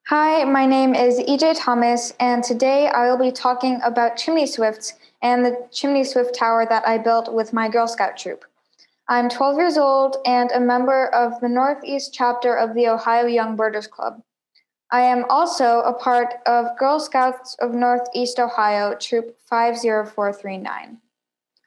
Hi, my name is EJ Thomas, and today I will be talking about chimney swifts and the chimney swift tower that I built with my Girl Scout troop. I'm 12 years old and a member of the Northeast chapter of the Ohio Young Birders Club. I am also a part of Girl Scouts of Northeast Ohio, Troop 50439.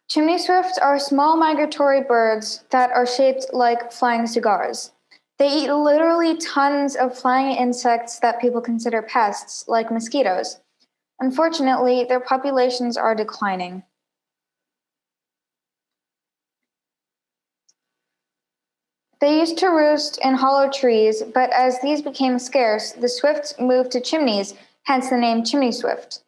Chimney swifts are small migratory birds that are shaped like flying cigars. They eat literally tons of flying insects that people consider pests, like mosquitoes. Unfortunately, their populations are declining. They used to roost in hollow trees, but as these became scarce, the swifts moved to chimneys, hence the name chimney swift.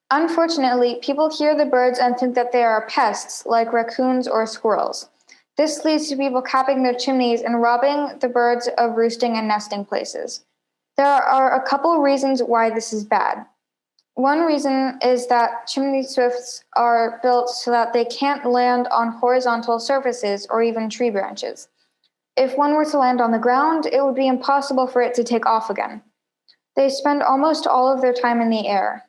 Unfortunately, people hear the birds and think that they are pests, like raccoons or squirrels. This leads to people capping their chimneys and robbing the birds of roosting and nesting places. There are a couple reasons why this is bad. One reason is that chimney swifts are built so that they can't land on horizontal surfaces or even tree branches. If one were to land on the ground, it would be impossible for it to take off again. They spend almost all of their time in the air.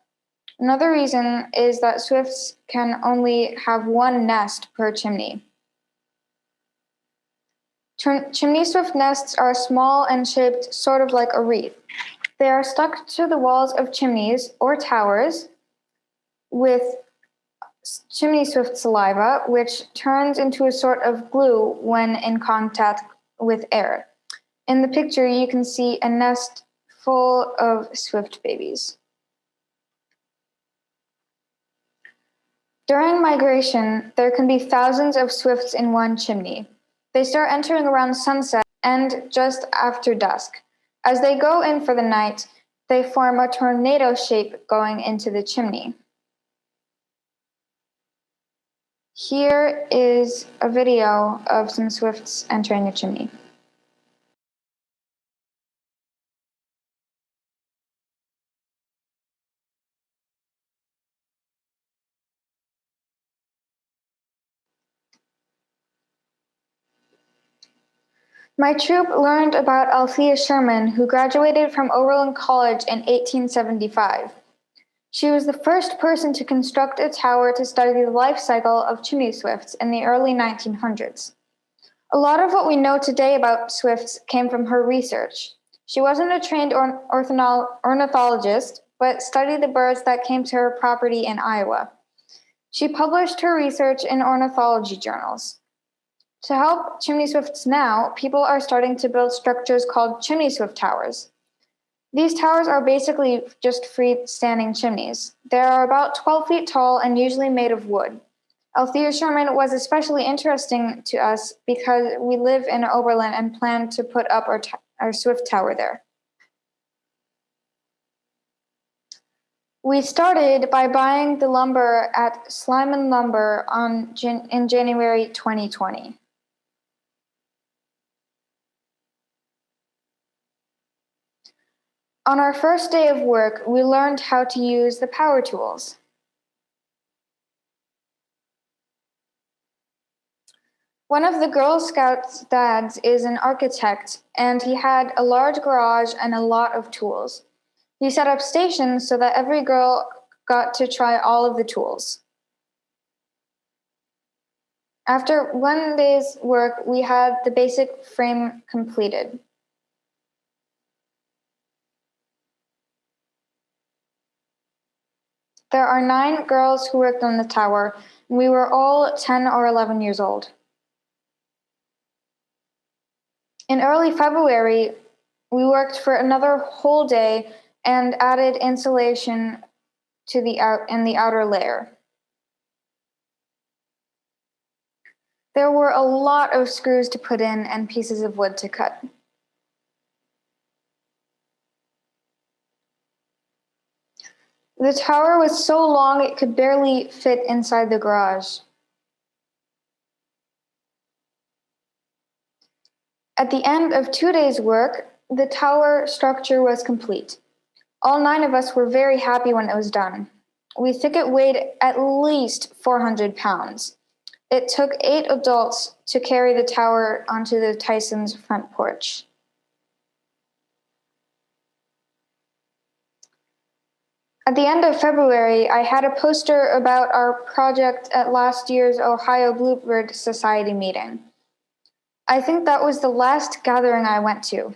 Another reason is that swifts can only have one nest per chimney. Chimney swift nests are small and shaped sort of like a wreath. They are stuck to the walls of chimneys or towers with chimney swift saliva, which turns into a sort of glue when in contact with air. In the picture, you can see a nest full of swift babies. During migration, there can be thousands of swifts in one chimney. They start entering around sunset and just after dusk. As they go in for the night, they form a tornado shape going into the chimney. Here is a video of some swifts entering a chimney. My troop learned about Althea Sherman, who graduated from Oberlin College in 1875. She was the first person to construct a tower to study the life cycle of chimney swifts in the early 1900s. A lot of what we know today about swifts came from her research. She wasn't a trained ornithologist, but studied the birds that came to her property in Iowa. She published her research in ornithology journals. To help chimney swifts now, people are starting to build structures called chimney swift towers. These towers are basically just freestanding chimneys. They are about 12 feet tall and usually made of wood. Althea Sherman was especially interesting to us because we live in Oberlin and plan to put up our swift tower there. We started by buying the lumber at Slyman Lumber in January 2020. On our first day of work, we learned how to use the power tools. One of the Girl Scouts' dads is an architect, and he had a large garage and a lot of tools. He set up stations so that every girl got to try all of the tools. After one day's work, we had the basic frame completed. There are 9 girls who worked on the tower, and we were all 10 or 11 years old. In early February, we worked for another whole day and added insulation in the outer layer. There were a lot of screws to put in and pieces of wood to cut. The tower was so long it could barely fit inside the garage. At the end of 2 days' work, the tower structure was complete. All 9 of us were very happy when it was done. We think it weighed at least 400 pounds. It took 8 adults to carry the tower onto the Tyson's front porch. At the end of February, I had a poster about our project at last year's Ohio Bluebird Society meeting. I think that was the last gathering I went to.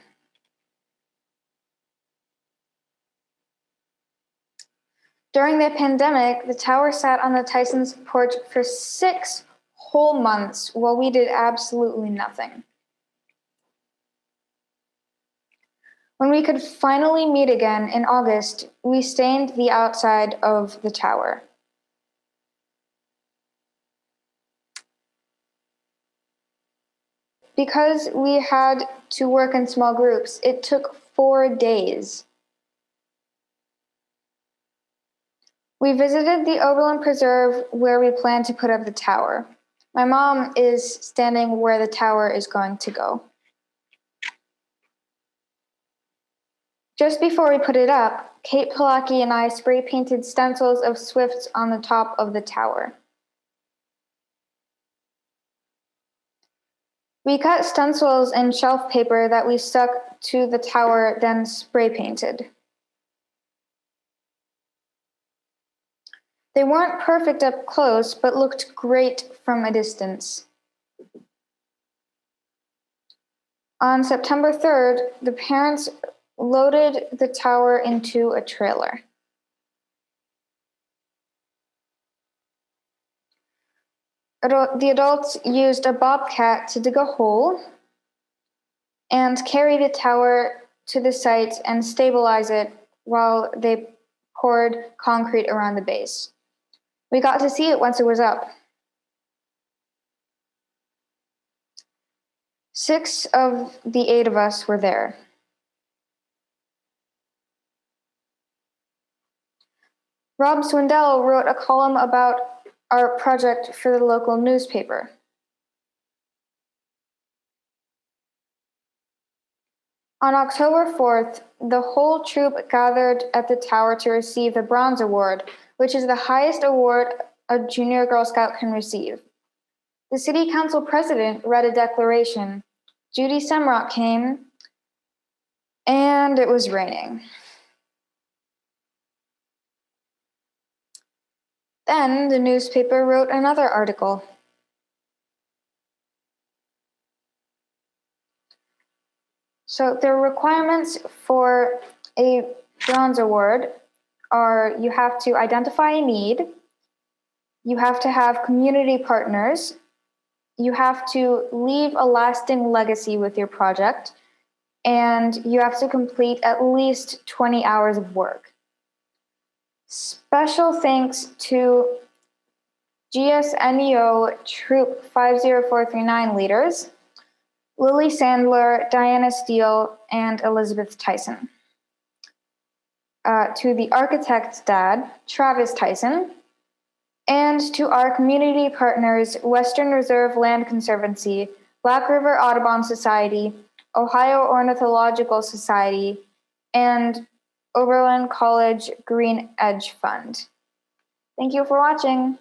During the pandemic, the tower sat on the Tysons' porch for 6 whole months while we did absolutely nothing. When we could finally meet again in August, we stained the outside of the tower. Because we had to work in small groups, it took 4 days. We visited the Oberlin Preserve where we plan to put up the tower. My mom is standing where the tower is going to go. Just before we put it up, Kate Palaki and I spray painted stencils of swifts on the top of the tower. We cut stencils in shelf paper that we stuck to the tower, then spray painted. They weren't perfect up close, but looked great from a distance. On September 3rd, the parents loaded the tower into a trailer. The adults used a bobcat to dig a hole and carry the tower to the site and stabilize it while they poured concrete around the base. We got to see it once it was up. 6 of the 8 of us were there. Rob Swindell wrote a column about our project for the local newspaper. On October 4th, the whole troop gathered at the tower to receive the Bronze Award, which is the highest award a junior Girl Scout can receive. The city council president read a declaration. Judy Semrock came, and it was raining. Then the newspaper wrote another article. So the requirements for a Bronze Award are you have to identify a need, you have to have community partners, you have to leave a lasting legacy with your project, and you have to complete at least 20 hours of work. Special thanks to GSNEO Troop 50439 leaders, Lily Sandler, Diana Steele, and Elizabeth Tyson. To the architect's dad, Travis Tyson, and to our community partners, Western Reserve Land Conservancy, Black River Audubon Society, Ohio Ornithological Society, and Oberlin College Green Edge Fund. Thank you for watching.